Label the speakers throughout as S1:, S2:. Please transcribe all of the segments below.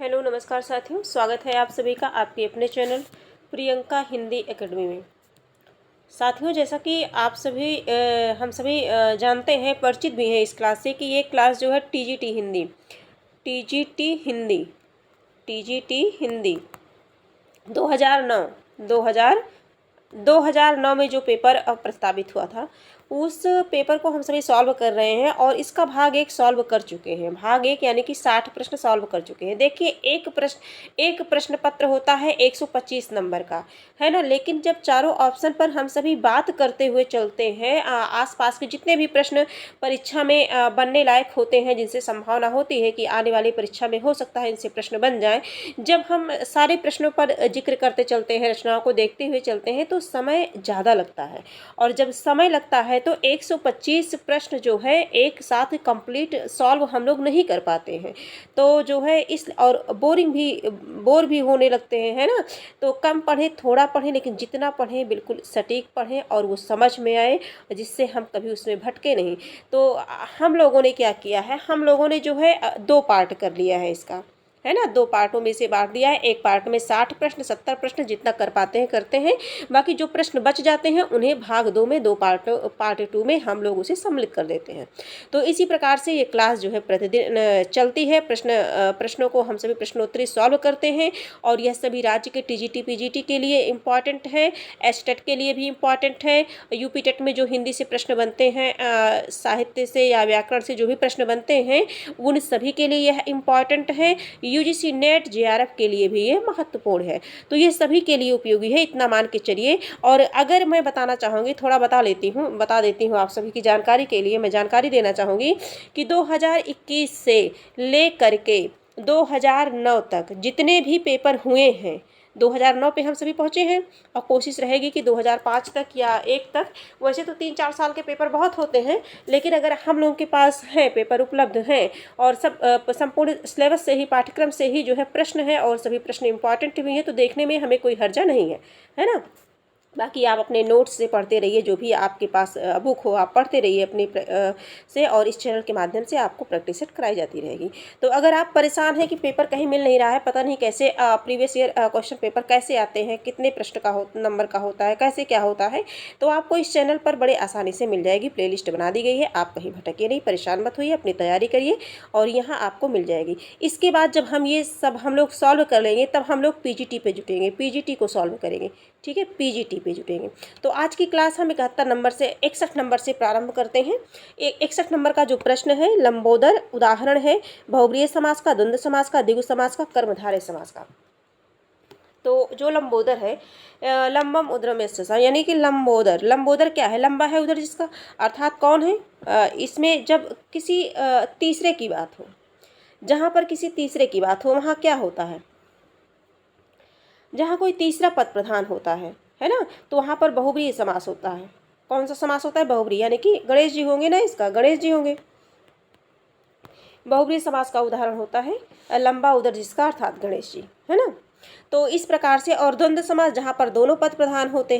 S1: Hello नमस्कार साथियों, स्वागत है आप सभी का आपके अपने चैनल प्रियंका हिंदी एकेडमी में। साथियों, जैसा कि आप सभी हम सभी जानते हैं, परिचित भी हैं इस क्लास से कि ये क्लास जो है टीजीटी हिंदी टीजीटी हिंदी 2009 2009 में जो पेपर प्रस्तावित हुआ था, उस पेपर को हम सभी सॉल्व कर रहे हैं और इसका भाग 1 सॉल्व कर चुके हैं। भाग 1 यानी कि 60 प्रश्न सॉल्व कर चुके हैं। देखिए, एक प्रश्न पत्र होता है 125 नंबर का, है ना। लेकिन जब चारों ऑप्शन पर हम सभी बात करते हुए चलते हैं, आसपास के जितने भी प्रश्न परीक्षा में बनने लायक होते हैं, जिनसे संभावना होती है कि आने वाली परीक्षा में हो सकता है इनसे प्रश्न बन जाए, जब हम सारे प्रश्नों पर जिक्र करते चलते हैं, रचनाओं को देखते हुए चलते हैं, तो समय ज़्यादा लगता है। और जब समय लगता है तो 125 प्रश्न जो है एक साथ कंप्लीट सॉल्व हम लोग नहीं कर पाते हैं। तो जो है इस और बोर भी होने लगते हैं, है ना। तो कम पढ़ें, थोड़ा पढ़ें, लेकिन जितना पढ़ें बिल्कुल सटीक पढ़ें और वो समझ में आए, जिससे हम कभी उसमें भटके नहीं। तो हम लोगों ने क्या किया है, हम लोगों ने जो है 2 पार्ट कर लिया है इसका, है ना। 2 पार्टों में इसे बांट दिया है। एक पार्ट में 60 प्रश्न, 70 प्रश्न, जितना कर पाते हैं करते हैं। बाकी जो प्रश्न बच जाते हैं उन्हें भाग 2 में, पार्ट 2 में हम लोग उसे सम्मिलित कर देते हैं। तो इसी प्रकार से ये क्लास जो है प्रतिदिन चलती है। प्रश्नों को हम सभी प्रश्नोत्तरी सॉल्व करते हैं और यह सभी राज्य के टीजीटी पीजीटी के लिए इम्पॉर्टेंट है, एचटेट के लिए भी इम्पॉर्टेंट है। यूपी टेट में जो हिंदी से प्रश्न बनते हैं, साहित्य से या व्याकरण से जो भी प्रश्न बनते हैं, उन सभी के लिए यह इम्पॉर्टेंट है। यूजीसी नेट जेआरएफ के लिए भी ये महत्वपूर्ण है। तो ये सभी के लिए उपयोगी है, इतना मान के चलिए। और अगर मैं बताना चाहूँगी, थोड़ा बता देती हूँ आप सभी की जानकारी के लिए, मैं जानकारी देना चाहूँगी कि 2021 से ले करके 2009 तक जितने भी पेपर हुए हैं, 2009 पे हम सभी पहुँचे हैं और कोशिश रहेगी कि 2005 तक या 1 तक। वैसे तो 3-4 साल के पेपर बहुत होते हैं, लेकिन अगर हम लोगों के पास है, पेपर उपलब्ध हैं और सब संपूर्ण सिलेबस से ही, पाठ्यक्रम से ही जो है प्रश्न है और सभी प्रश्न इम्पॉर्टेंट भी हैं, तो देखने में हमें कोई हर्जा नहीं है ना। बाकी आप अपने नोट्स से पढ़ते रहिए, जो भी आपके पास बुक हो आप पढ़ते रहिए अपनी से, और इस चैनल के माध्यम से आपको प्रैक्टिस कराई जाती रहेगी। तो अगर आप परेशान हैं कि पेपर कहीं मिल नहीं रहा है, पता नहीं कैसे प्रीवियस ईयर क्वेश्चन पेपर कैसे आते हैं, कितने प्रश्न का नंबर का होता है, कैसे क्या होता है, तो आपको इस चैनल पर बड़े आसानी से मिल जाएगी। प्लेलिस्ट बना दी गई है, आप कहीं भटकिए नहीं, परेशान मत होइए, अपनी तैयारी करिए और यहाँ आपको मिल जाएगी। इसके बाद जब हम ये सब हम लोग सॉल्व कर लेंगे, तब हम लोग पीजीटी पे जुटेंगे, पीजीटी को सॉल्व करेंगे, ठीक है, पीजीटी पे जुटेंगे। तो आज की क्लास हम 71 नंबर से 61 नंबर से प्रारंभ करते हैं। 61 नंबर का जो प्रश्न है, लंबोदर उदाहरण है बहुब्रीहि समास का, द्वंद्व समास का, द्विगु समास का, कर्मधारय समास का। तो जो लंबोदर है, लंबम उद्रम यस्य, यानी कि लंबोदर क्या है, लंबा है उधर जिसका, अर्थात कौन है, इसमें जब किसी तीसरे की बात हो, जहाँ पर किसी तीसरे की बात हो, वहाँ क्या होता है, जहाँ कोई तीसरा पद प्रधान होता है ना, तो वहाँ पर बहुब्रीहि समास होता है। कौन सा समास होता है, बहुब्रीहि, यानी कि गणेश जी होंगे ना, इसका गणेश जी होंगे। बहुब्रीहि समास का उदाहरण होता है लंबा उदर जिसका, अर्थात गणेश जी, है ना। तो इस प्रकार से, और द्वंद्व समास जहाँ पर दोनों पद प्रधान होते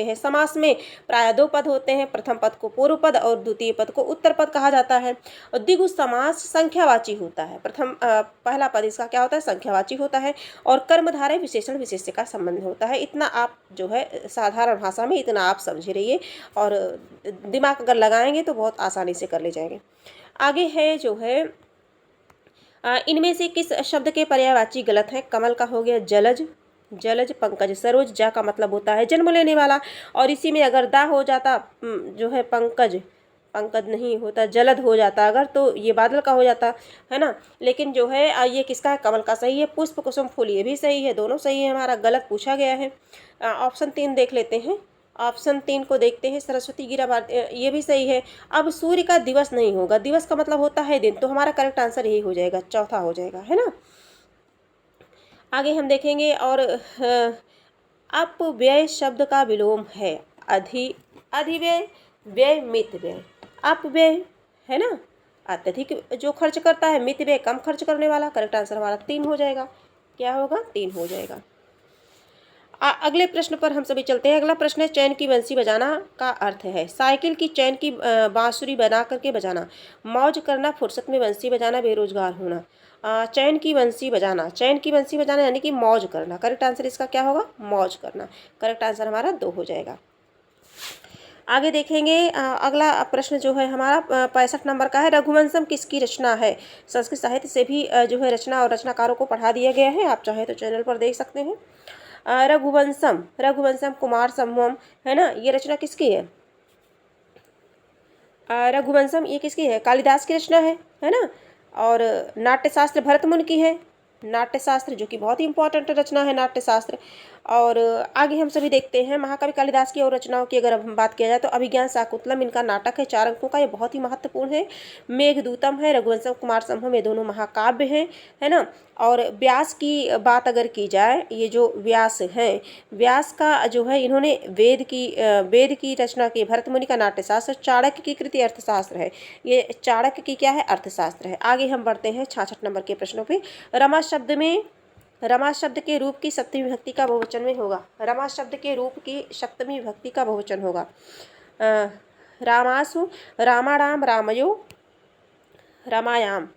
S1: हैं, समास में प्राय 2 पद होते हैं, प्रथम पद को पूर्व पद और द्वितीय पद को उत्तर पद कहा जाता है। और द्विगु समास संख्यावाची होता है, पहला पद इसका क्या होता है, संख्यावाची होता है, और कर्मधारय विशेषण विशेष्य का संबंध होता है। इतना आप जो है साधारण भाषा में इतना आप समझे रहिए, और दिमाग अगर लगाएंगे तो बहुत आसानी से कर ले जाएंगे। आगे है जो है, इनमें से किस शब्द के पर्यायवाची गलत है। कमल का हो गया जलज, पंकज सरोज, जा का मतलब होता है जन्म लेने वाला, और इसी में अगर दा हो जाता जो है पंकज नहीं होता, जलद हो जाता अगर, तो ये बादल का हो जाता, है ना। लेकिन जो है ये किसका है, कमल का सही है। पुष्प कुसुम फूल, ये भी सही है, दोनों सही है, हमारा गलत पूछा गया है। ऑप्शन 3 देख लेते हैं, ऑप्शन 3 को देखते हैं, सरस्वती गिरा भारती, ये भी सही है। अब सूर्य का दिवस नहीं होगा, दिवस का मतलब होता है दिन, तो हमारा करेक्ट आंसर यही हो जाएगा, चौथा हो जाएगा, है ना। आगे हम देखेंगे, और अपव्यय शब्द का विलोम है अधिव्यय, व्यय मितव्यय। अपव्यय है ना, अत्यधिक जो खर्च करता है, मितव्यय कम खर्च करने वाला। करेक्ट आंसर हमारा 3 हो जाएगा, क्या होगा, 3 हो जाएगा। अगले प्रश्न पर हम सभी चलते हैं। अगला प्रश्न है, चैन की बंसी बजाना का अर्थ है। साइकिल की चैन की बांसुरी बना करके बजाना, मौज करना, फुर्सत में बंसी बजाना, बेरोजगार होना। चैन की बंसी बजाना, चैन की बंसी बजाना यानी कि मौज करना। करेक्ट आंसर इसका क्या होगा? मौज करना। करेक्ट आंसर हमारा 2 हो जाएगा। आगे देखेंगे अगला प्रश्न जो है हमारा 65 नंबर का है। रघुवंशम किसकी रचना है? संस्कृत साहित्य से भी जो है रचना और रचनाकारों को पढ़ा दिया गया है, आप चाहे तो चैनल पर देख सकते हैं। रघुवंशम, रघुवंशम कुमार संभवम, है ना, ये रचना किसकी है? रघुवंशम ये किसकी है? कालिदास की रचना है ना। और नाट्यशास्त्र भरत मुनि की है, नाट्यशास्त्र जो कि बहुत ही इंपॉर्टेंट रचना है नाट्यशास्त्र। और आगे हम सभी देखते हैं महाकवि कालिदास की और रचनाओं की अगर हम बात किया जाए तो अभिज्ञान शाकुंतलम इनका नाटक है 4 अंकों का, ये बहुत ही महत्वपूर्ण है। मेघदूतम है, रघुवंशम कुमार संभवम, ये दोनों महाकाव्य हैं, है ना। और व्यास की बात अगर की जाए, ये जो व्यास हैं, व्यास का जो है इन्होंने वेद की रचना की, भरत मुनि का नाट्यशास्त्र, चाणक्य की कृति अर्थशास्त्र है, ये चाणक्य की क्या है? अर्थशास्त्र है। आगे हम बढ़ते हैं 66 नंबर के प्रश्नों पे। रमा शब्द में, रमा शब्द के रूप की सप्तमी विभक्ति का बहुवचन में होगा। रमा शब्द के रूप की सप्तमी विभक्ति का बहुवचन होगा। रामासु, रामाणाम, रामयो, रामायाम,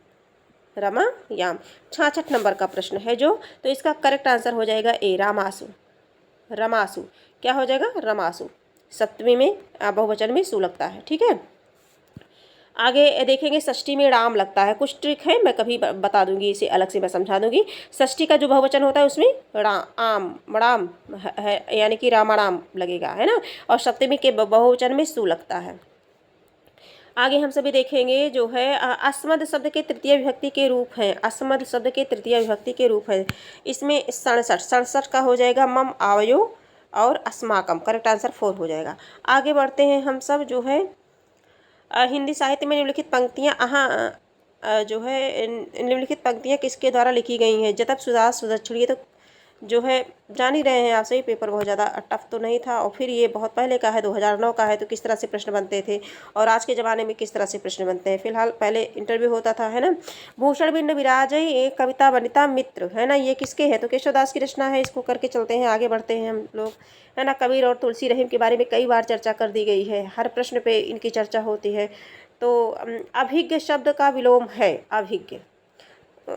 S1: रमायाम। 66 नंबर का प्रश्न है जो, तो इसका करेक्ट आंसर हो जाएगा ए, रामासु। रमासु क्या हो जाएगा? रमासु। सप्तमी में बहुवचन में सु लगता है, ठीक है। आगे देखेंगे षष्ठी में राम लगता है, कुछ ट्रिक है, मैं कभी बता दूंगी, इसे अलग से मैं समझा दूंगी। षष्ठी का जो बहुवचन होता है उसमें राम है, यानी कि रामाराम लगेगा, है ना। और सप्तमी के बहुवचन में सु लगता है। आगे हम सभी देखेंगे जो है अस्मद शब्द के तृतीय विभक्ति के रूप हैं, अस्मद शब्द के तृतीय विभक्ति के रूप है। इसमें 67 का हो जाएगा मम, आवयो और अस्माकम। करेक्ट आंसर 4 हो जाएगा। आगे बढ़ते हैं हम सब जो है हिंदी साहित्य में निम्नलिखित पंक्तियाँ जो है निम्नलिखित पंक्तियाँ किसके द्वारा लिखी गई हैं? जतप सुदास सुदक्षिण, ये तो जो है जान ही रहे हैं आप सही, पेपर बहुत ज़्यादा टफ तो नहीं था। और फिर ये बहुत पहले का है, 2009 का है, तो किस तरह से प्रश्न बनते थे और आज के ज़माने में किस तरह से प्रश्न बनते हैं। फिलहाल पहले इंटरव्यू होता था, है ना। भूषण बिंद विराजय एक कविता वनिता मित्र, है ना, ये किसके है? तो केशवदास की रचना है। इसको करके चलते हैं, आगे बढ़ते हैं हम लोग, है ना। कबीर और तुलसी रहीम के बारे में कई बार चर्चा कर दी गई है, हर प्रश्न पे इनकी चर्चा होती है। तो अभिज्ञ शब्द का विलोम है, अभिज्ञ।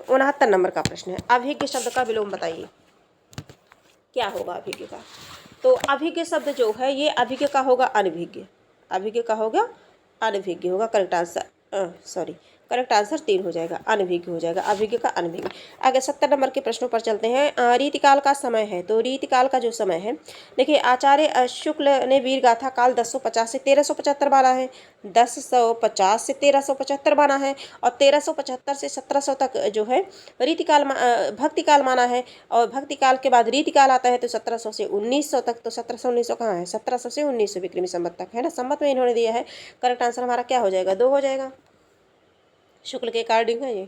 S1: 69 नंबर का प्रश्न है, अभिज्ञ शब्द का विलोम बताइए क्या होगा अभिज्ञ का? तो अभिज्ञ शब्द जो है ये अभिज्ञ का होगा अनभिज्ञ, अभिज्ञ का होगा अनभिज्ञ होगा। करेक्ट आंसर करेक्ट आंसर 3 हो जाएगा, अनभिज्ञ हो जाएगा, अभिज्ञ का अनभिज्ञ। आगे 70 नंबर के प्रश्नों पर चलते हैं। रीतिकाल का समय है, तो रीतिकाल का जो समय है, देखिए आचार्य शुक्ल ने वीर गाथा काल 1050 से 1375 माना है, 1050 से 1375 माना है, और 1375 से 1700 तक जो है रीतिकाल भक्तिकाल माना है। और भक्तिकाल के बाद रीतिकाल आता है, तो 1700 से 1900 तक। तो 1700-1900 कहाँ है? 1700 से 1900 विक्रमी संवत तक, है ना, संवत में इन्होंने दिया है। करेक्ट आंसर हमारा क्या हो जाएगा? 2 हो जाएगा, शुक्ल के अकॉर्डिंग है ये।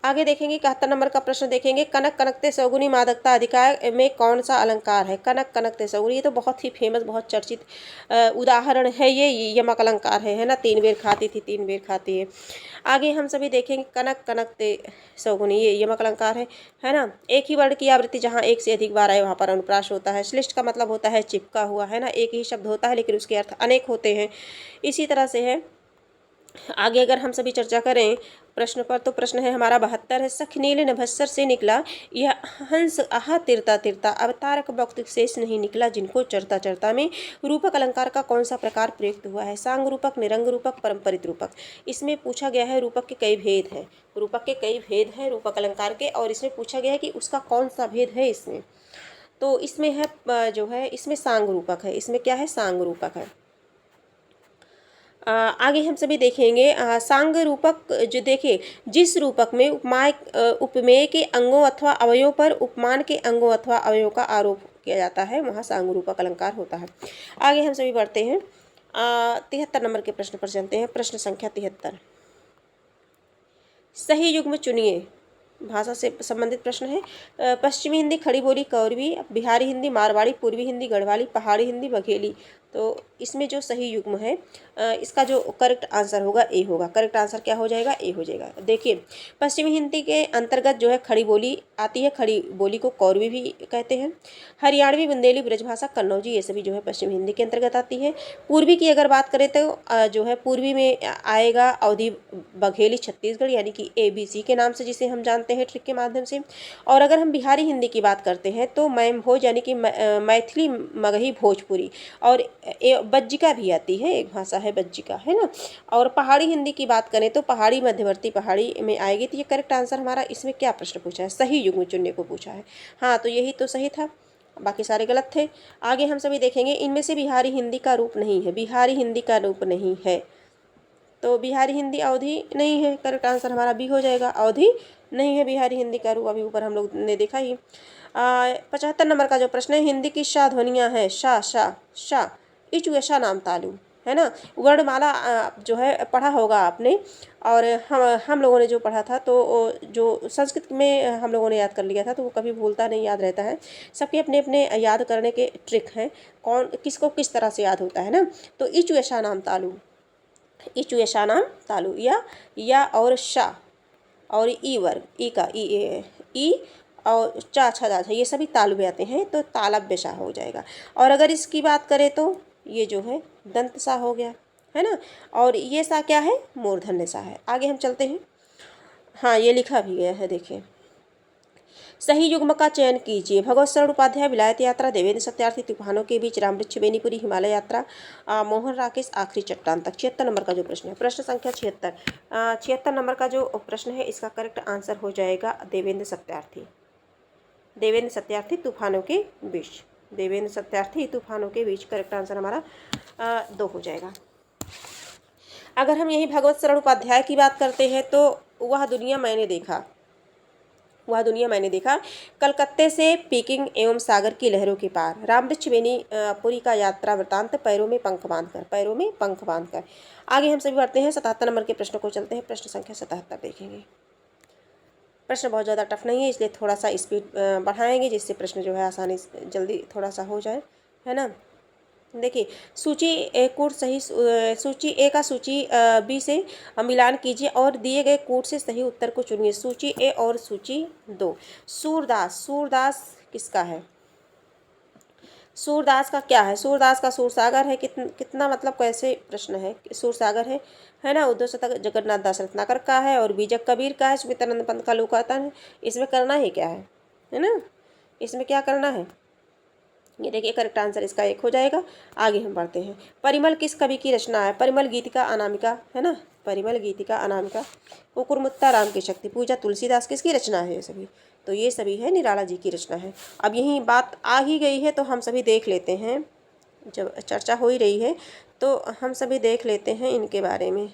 S1: आगे देखेंगे 71 नंबर का प्रश्न देखेंगे। कनक कनकते सौगुनी मादकता अधिकार में कौन सा अलंकार है? कनक कनकते सौगुनी, ये तो बहुत ही फेमस, बहुत चर्चित उदाहरण है, ये यमक अलंकार है ना। 3 बेर खाती थी, 3 बेर खाती है। आगे हम सभी देखेंगे कनक कनकते सौगुनी, ये यमक अलंकार है ना। एक ही वर्ण की आवृत्ति जहाँ एक से अधिक बार आए वहाँ पर अनुप्रास होता है। श्लिष्ट का मतलब होता है चिपका हुआ, है ना, एक ही शब्द होता है लेकिन उसके अर्थ अनेक होते हैं। इसी तरह से है आगे अगर हम सभी चर्चा करें प्रश्न पर, तो प्रश्न है हमारा 72 है। सख नील नभस्सर से निकला यह हंस आहा तिरता तिरता, अवतारक वक्त शेष नहीं निकला जिनको चरता चरता में रूपक अलंकार का कौन सा प्रकार प्रयुक्त हुआ है? सांग रूपक, निरंग रूपक, परंपरित रूपक। इसमें पूछा गया है रूपक के कई भेद हैं, रूपक के कई भेद हैं रूपक अलंकार के, और इसमें पूछा गया है कि उसका कौन सा भेद है इसमें। तो इसमें है जो है इसमें सांग रूपक है, इसमें क्या है? सांग रूपक है। आगे हम सभी देखेंगे सांग रूपक, जो देखिए जिस रूपक में उपमेय के अंगों अथवा अवयवों पर उपमान के अंगों अथवा अवयवों का आरोप किया जाता है वहाँ सांग रूपक अलंकार होता है। आगे हम सभी बढ़ते हैं 73 नंबर के प्रश्न पर चलते हैं। प्रश्न संख्या 73, सही युग्म चुनिए, भाषा से संबंधित प्रश्न है। पश्चिमी हिंदी खड़ी बोली कौरवी, बिहारी हिंदी मारवाड़ी, पूर्वी हिंदी गढ़वाली, पहाड़ी हिंदी बघेली। तो इसमें जो सही युग्म है इसका जो करेक्ट आंसर होगा ए होगा। करेक्ट आंसर क्या हो जाएगा? ए हो जाएगा। देखिए पश्चिमी हिंदी के अंतर्गत जो है खड़ी बोली आती है। खड़ी बोली को कौरवी भी कहते हैं। हरियाणवी, बुंदेली, ब्रजभाषा, कन्नौजी ये सभी जो है पश्चिमी हिंदी के अंतर्गत आती है। पूर्वी की अगर बात करें तो जो है पूर्वी में आएगा अवधी, बघेली, छत्तीसगढ़ यानी कि ABC के नाम से जिसे हम जानते हैं ट्रिक के माध्यम से। और अगर हम बिहारी हिंदी की बात करते हैं तो मैम भोज यानी कि मैथिली, मगही, भोजपुरी और बज्जिका भी आती है, एक भाषा है बज्जिका, है ना। और पहाड़ी हिंदी की बात करें तो पहाड़ी, मध्यवर्ती पहाड़ी में आएगी। तो ये करेक्ट आंसर हमारा इसमें क्या प्रश्न पूछा है? सही युग्म चुनने को पूछा है। हाँ तो यही तो सही था, बाकी सारे गलत थे। आगे हम सभी देखेंगे इनमें से बिहारी हिंदी का रूप नहीं है। बिहारी हिंदी का रूप नहीं है तो बिहारी हिंदी अवधी नहीं है। करेक्ट आंसर हमारा बी हो जाएगा, अवधी नहीं है बिहारी हिंदी का रूप। अभी ऊपर हम लोग ने देखा ही। 75 नंबर का जो प्रश्न है, हिंदी की शाह ध्वनियाँ है शा, शा, शा, इचु, ऐशा, नाम, तालु, है ना। वर्णमाला जो है पढ़ा होगा आपने, और हम लोगों ने जो पढ़ा था तो जो संस्कृत में हम लोगों ने याद कर लिया था तो वो कभी भूलता नहीं, याद रहता है। सबके अपने अपने याद करने के ट्रिक हैं, कौन किसको किस तरह से याद होता है ना। तो इचु, ऐशा, नाम, तालु, इचु, ऐशा, नाम, तालु, या और शा और ई वर्ग, ई का ई और चा, छा, ये सभी तालु में आते हैं तो तालव्य सा हो जाएगा। और अगर इसकी बात करें तो ये जो है दंत सा हो गया, है ना। और ये सा क्या है? मूर्धन्य सा है। आगे हम चलते हैं। हाँ ये लिखा भी गया है, देखिए। सही युग्म का चयन कीजिए। भगवत शरण उपाध्याय, विलायत यात्रा, देवेंद्र सत्यार्थी, तूफानों के बीच, रामवृक्ष, बेनीपुरी, हिमालय यात्रा, मोहन राकेश, आखिरी चट्टान तक। 76 नंबर का जो प्रश्न है, प्रश्न संख्या 76। 76 नंबर का जो प्रश्न है इसका करेक्ट आंसर हो जाएगा देवेंद्र सत्यार्थी। देवेंद्र सत्यार्थी, तूफानों के बीच। देवेंद्र सत्यार्थी, तूफानों के बीच, करेक्ट आंसर हमारा 2 हो जाएगा। अगर हम यही भगवत शरण उपाध्याय की बात करते हैं तो वह दुनिया मैंने देखा, वह दुनिया मैंने देखा, कलकत्ते से पीकिंग एवं सागर की लहरों के पार, रामवृक्ष, बेनीपुरी का यात्रा वृतांत, पैरों में पंख बांधकर, पैरों में पंख बांधकर। आगे हम सभी बढ़ते हैं 77 नंबर के प्रश्न को चलते हैं। प्रश्न संख्या 77 देखेंगे। प्रश्न बहुत ज़्यादा टफ नहीं है इसलिए थोड़ा सा स्पीड बढ़ाएंगे जिससे प्रश्न जो है आसानी से जल्दी थोड़ा सा हो जाए, है ना। देखिए सूची ए कूट सही, सूची ए का सूची बी से मिलान कीजिए और दिए गए कूट से सही उत्तर को चुनिए। सूची ए और सूची 2। सूरदास, सूरदास किसका है? सूरदास का क्या है? सूरदास का सूरसागर है। कितना मतलब कैसे प्रश्न है? सूरसागर है ना। उद्धव शतक जगन्नाथ दास रत्नाकर का है और बीजक कबीर का है। सुमित्रानंद पंत का लोकायतन है। इसमें करना ही क्या है ना। इसमें क्या करना है? ये देखिए करेक्ट आंसर इसका 1 हो जाएगा। आगे हम बढ़ते हैं। परिमल किस कवि की रचना है? परिमल गीतिका अनामिका, है ना। परिमल गीतिका अनामिका। कुकुरमुत्ता राम की शक्ति पूजा तुलसीदास किसकी रचना है? ये सभी तो ये सभी है निराला जी की रचना है। अब यही बात आ ही गई है तो हम सभी देख लेते हैं, जब चर्चा हो ही रही है तो हम सभी देख लेते हैं इनके बारे में।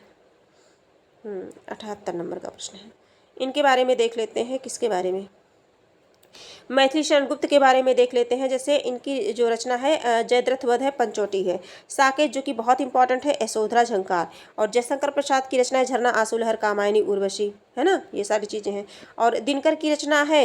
S1: 78 नंबर का प्रश्न है, इनके बारे में देख लेते हैं। किसके बारे में? मैथिली शरण गुप्त के बारे में देख लेते हैं। जैसे इनकी जो रचना है जयद्रथ वध है, पंचोटी है। साकेत जो कि बहुत इंपॉर्टेंट है, यशोधरा झंकार। और जयशंकर प्रसाद की रचना है झरना, आंसू लहर, कामायनी, उर्वशी, है ना। ये सारी चीज़ें हैं। और दिनकर की रचना है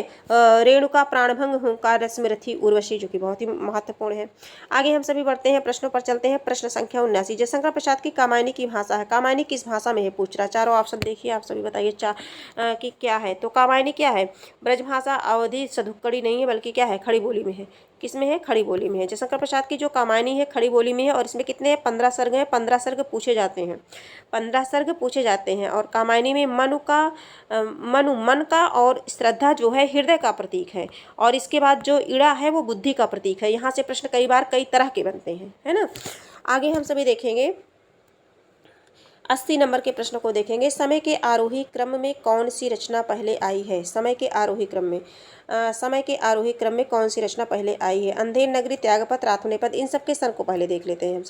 S1: रेणुका, प्राणभंग, हुंकार, स्मृति, उर्वशी जो कि बहुत ही महत्वपूर्ण है। आगे हम सभी बढ़ते हैं, प्रश्नों पर चलते हैं। प्रश्न संख्या 79। जयशंकर प्रसाद की कामायनी की भाषा है। कामायनी किस भाषा में है पूछ रहा। चारों ऑप्शन देखिए, आप सभी बताइए कि क्या है। तो कामायनी क्या है? ब्रजभाषा, अवधी, सधुक्कड़ी नहीं है बल्कि क्या है? खड़ी बोली में है। किस में है? खड़ी बोली में है। जयशंकर प्रसाद की जो कामायनी है खड़ी बोली में है और इसमें कितने 15 सर्ग हैं। 15 सर्ग पूछे जाते हैं, 15 सर्ग पूछे जाते हैं। और कामायनी में मन का और श्रद्धा जो है हृदय का प्रतीक है। और इसके बाद जो इड़ा है वो बुद्धि का प्रतीक है। यहाँ से प्रश्न कई बार कई तरह के बनते हैं, है ना। आगे हम सभी देखेंगे 80 नंबर के प्रश्न को देखेंगे। समय के आरोही क्रम में कौन सी रचना पहले आई है? समय के आरोही क्रम में समय के आरोही क्रम में कौन सी रचना पहले आई है? अंधेर नगरी, त्यागपत्र, आत्मनेपद, इन सब के सन को पहले देख लेते हैं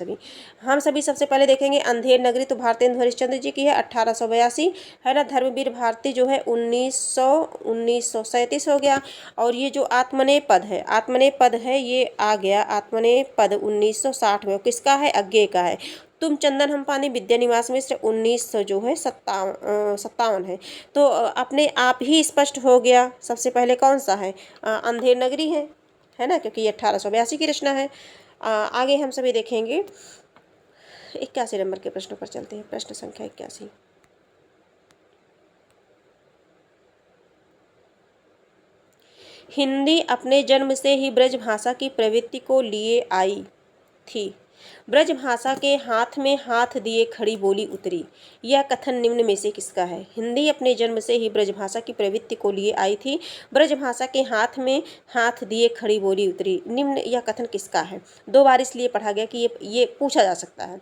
S1: हम सभी सबसे पहले देखेंगे अंधेर नगरी। तो भारतेंदु हरिश्चंद्र जी की है, 1882, है ना। धर्मवीर भारती जो है 1937 हो गया। और ये जो आत्मनेपद है ये आ गया। आत्मनेपद 1960 में। किसका है? अज्ञे का है। तुम चंदन हम पानी, विद्यानिवास मिश्र 1900 जो है 57 है। तो अपने आप ही स्पष्ट हो गया। सबसे पहले कौन सा है? अंधेर नगरी है ना, क्योंकि ये 1882 की रचना है। आगे हम सभी देखेंगे 81 नंबर के प्रश्नों पर चलते हैं। प्रश्न संख्या 81। हिंदी अपने जन्म से ही ब्रजभाषा की प्रवृत्ति को लिए आई थी। ब्रजभाषा के हाथ में हाथ दिए खड़ी बोली उतरी। यह कथन निम्न में से किसका है? हिंदी अपने जन्म से ही ब्रजभाषा की प्रवृत्ति को लिए आई थी। ब्रजभाषा के हाथ में हाथ दिए खड़ी बोली उतरी। निम्न यह कथन किसका है? 2 बार इसलिए पढ़ा गया कि ये पूछा जा सकता है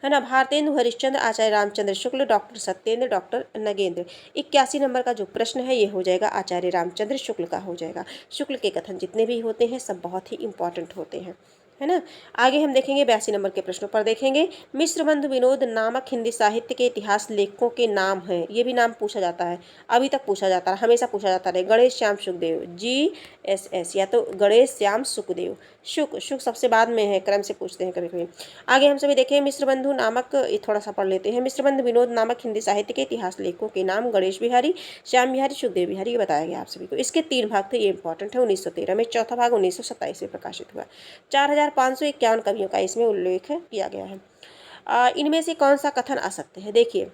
S1: ना। Bharatendu Harishchandra, Acharya Ramchandra Shukla, doctor Satyendra, doctor Nagendra. 81 number का जो प्रश्न है ये हो जाएगा आचार्य रामचंद्र शुक्ल का हो जाएगा। शुक्ल के कथन जितने भी होते हैं सब बहुत ही इंपॉर्टेंट होते हैं, है ना। आगे हम देखेंगे 82 नंबर के प्रश्नों पर देखेंगे। मिश्र बंधु विनोद नामक हिंदी साहित्य के इतिहास लेखकों के नाम हैं। ये भी नाम पूछा जाता है, अभी तक पूछा जाता है, हमेशा पूछा जाता है। गणेश श्याम सुखदेव, GSS, या तो गणेश श्याम सुखदेव। शुक सबसे बाद में है, क्रम से पूछते हैं कभी कभी। आगे हम सभी देखें मिश्र बंधु नामक, ये थोड़ा सा पढ़ लेते हैं। मिश्र बंधु विनोद नामक हिंदी साहित्य के इतिहास लेखकों के नाम गणेश बिहारी, श्याम बिहारी, सुखदेव बिहारी, ये बताया गया आप सभी को। इसके 3 भाग थे, ये इंपॉर्टेंट है। 1913 में, चौथा भाग 1927 में प्रकाशित हुआ। 4551 कवियों का इसमें उल्लेख किया गया है। इनमें से कौन सा कथन असत्य है? देखिए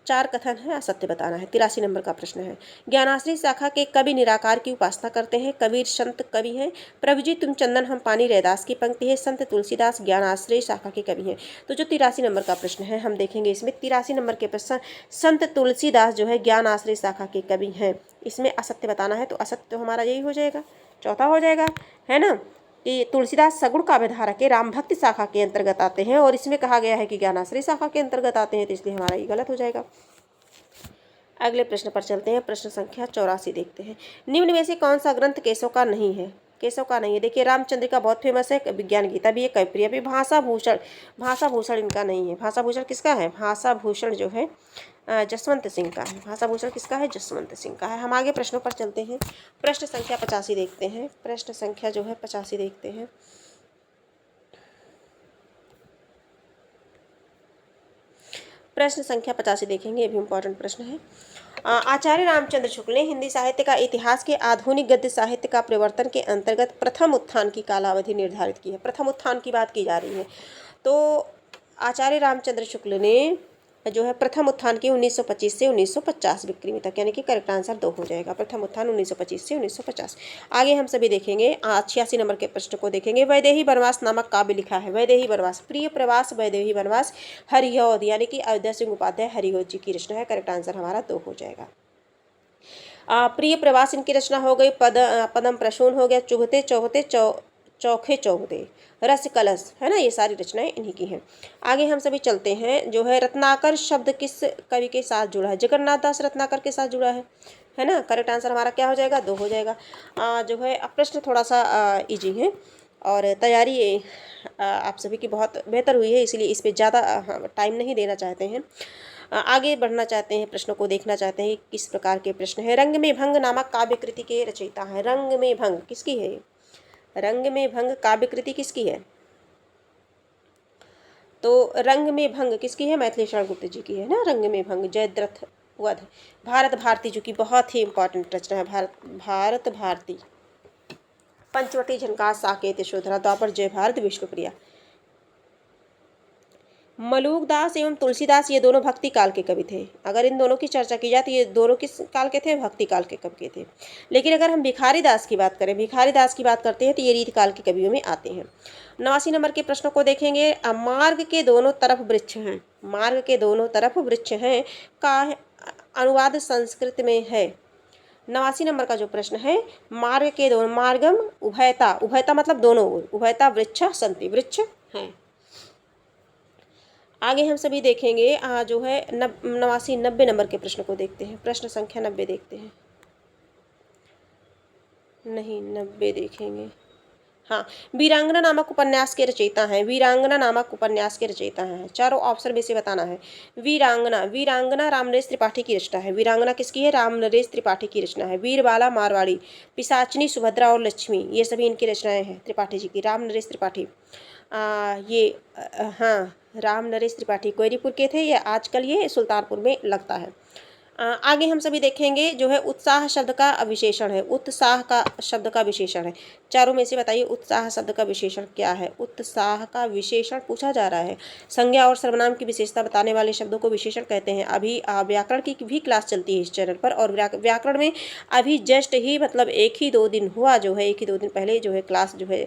S1: 4 कथन है, असत्य बताना है। 83 नंबर का प्रश्न है। ज्ञानाश्री शाखा के कवि निराकार की उपासना करते हैं। कबीर संत कवि हैं। प्रभु जी तुम चंदन हम पानी, रैदास की पंक्ति है। संत तुलसीदास ज्ञानाश्रय शाखा के कवि हैं। तो जो 83 नंबर का प्रश्न है हम देखेंगे इसमें 83 नंबर के प्रश्न, संत तुलसीदास जो है ज्ञानाश्रय शाखा के कवि हैं। इसमें असत्य बताना है, तो असत्य तो हमारा यही हो जाएगा, चौथा हो जाएगा, है ना, कि तुलसीदास सगुण काव्यधारा के राम भक्ति शाखा के अंतर्गत आते हैं, और इसमें कहा गया है कि ज्ञानाश्रय शाखा के अंतर्गत आते हैं, तो इसलिए हमारा ये गलत हो जाएगा। अगले प्रश्न पर चलते हैं। प्रश्न संख्या 84 देखते हैं। निम्न में से कौन सा ग्रंथ केशव का नहीं है? केशव का नहीं है। देखिए रामचंद्र बहुत फेमस है, विज्ञान गीता भी है, कविप्रिया भी। भाषा भूषण इनका नहीं है। भाषा भूषण किसका है? भाषा भूषण जो है जसवंत सिंह का है। भाषा भूषण किसका है? जसवंत सिंह का है। हम आगे प्रश्नों पर चलते हैं। प्रश्न संख्या 85 देखते हैं। प्रश्न संख्या जो है 85 देखते हैं। प्रश्न संख्या 85 देखेंगे, ये भी इम्पोर्टेंट प्रश्न है। आचार्य रामचंद्र शुक्ल ने हिंदी साहित्य का इतिहास के आधुनिक गद्य साहित्य का प्रवर्तन के अंतर्गत प्रथम उत्थान की कालावधि निर्धारित की है। प्रथम उत्थान की बात की जा रही है, तो आचार्य रामचंद्र शुक्ल ने जो है प्रथम उत्थान की 1925 से 1950 विक्रमी तक, यानी कि करेक्ट आंसर 2 हो जाएगा। प्रथम उत्थान 1925 से 1950। आगे हम सभी देखेंगे 86 नंबर के प्रश्न को देखेंगे। वैदेही वनवास नामक काव्य लिखा है। वैदेही वनवास, प्रिय प्रवास वैदेही वनवास, हरिऔध यानी कि अयोध्या सिंह उपाध्याय हरिऔध जी की रचना है। करेक्ट आंसर हमारा 2 हो जाएगा। प्रिय प्रवास इनकी रचना हो गई। पदम प्रसून हो गया। चुभते चौहते चौखे चौहते, रस कलश, है ना, ये सारी रचनाएं इन्हीं की हैं। आगे हम सभी चलते हैं। जो है रत्नाकर शब्द किस कवि के साथ जुड़ा है? जगन्नाथ दास रत्नाकर के साथ जुड़ा है ना। करेक्ट आंसर हमारा क्या हो जाएगा? 2 हो जाएगा। जो है प्रश्न थोड़ा सा इजी है, और तैयारी आप सभी की बहुत बेहतर हुई है, इसलिए इस पर ज़्यादा टाइम नहीं देना चाहते हैं। आगे बढ़ना चाहते हैं, प्रश्नों को देखना चाहते हैं किस प्रकार के प्रश्न है। रंग में भंग नामक काव्य कृति के रचयिता है। रंग में भंग किसकी है? रंग में भंग काव्य कृति किसकी है? तो रंग में भंग किसकी है? मैथिली शरण गुप्त जी की है ना। रंग में भंग जयद्रथ वध, भारत भारती जो कि बहुत ही इंपॉर्टेंट रचना है। भारत भारती, पंचवटी, झनकार, साकेत, यशोधरा, द्वापर, जय भारत, विष्णुप्रिया। मलूकदास एवं तुलसीदास ये दोनों भक्ति काल के कवि थे। अगर इन दोनों की चर्चा की जाए तो ये दोनों किस काल के थे? भक्ति काल के कवि थे। लेकिन अगर हम भिखारी दास की बात करें, भिखारी दास की बात करते हैं तो ये रीत काल के कवियों में आते हैं। 89 नंबर के प्रश्नों को देखेंगे। मार्ग के दोनों तरफ वृक्ष हैं। मार्ग के दोनों तरफ वृक्ष हैं का अनुवाद संस्कृत में है। 89 नंबर का जो प्रश्न है, मार्ग के दोनों, मार्गम उभयता, उभयता मतलब दोनों ओर, उभयता वृक्षा संति, वृक्ष हैं। आगे हम सभी देखेंगे जो है 90 नंबर के प्रश्न को देखते हैं। प्रश्न संख्या 90 देखते हैं, नहीं 90 देखेंगे। हाँ, वीरांगना नामक उपन्यास के रचयिता हैं। वीरांगना नामक उपन्यास के रचयिता हैं। चारों ऑप्शन में से बताना है। वीरांगना, वीरांगना रामनरेश त्रिपाठी की रचना है। वीरांगना किसकी है? रामनरेश त्रिपाठी की रचना है। वीरबाला मारवाड़ी, पिशाचिनी, सुभद्रा और लक्ष्मी, ये सभी इनकी रचनाएं हैं त्रिपाठी जी की। रामनरेश त्रिपाठी हाँ, रामनरेश त्रिपाठी कोयरीपुर के थे, या आजकल ये सुल्तानपुर में लगता है। आगे हम सभी देखेंगे जो है उत्साह शब्द का विशेषण है। उत्साह का शब्द का विशेषण है। चारों में से बताइए उत्साह शब्द का विशेषण क्या है। उत्साह का विशेषण पूछा जा रहा है। संज्ञा और सर्वनाम की विशेषता बताने वाले शब्दों को विशेषण कहते हैं। अभी व्याकरण की भी क्लास चलती है इस चैनल पर, और व्याकरण में अभी जस्ट ही मतलब 1 ही 2 दिन हुआ जो है, 1 ही 2 दिन पहले जो है क्लास जो है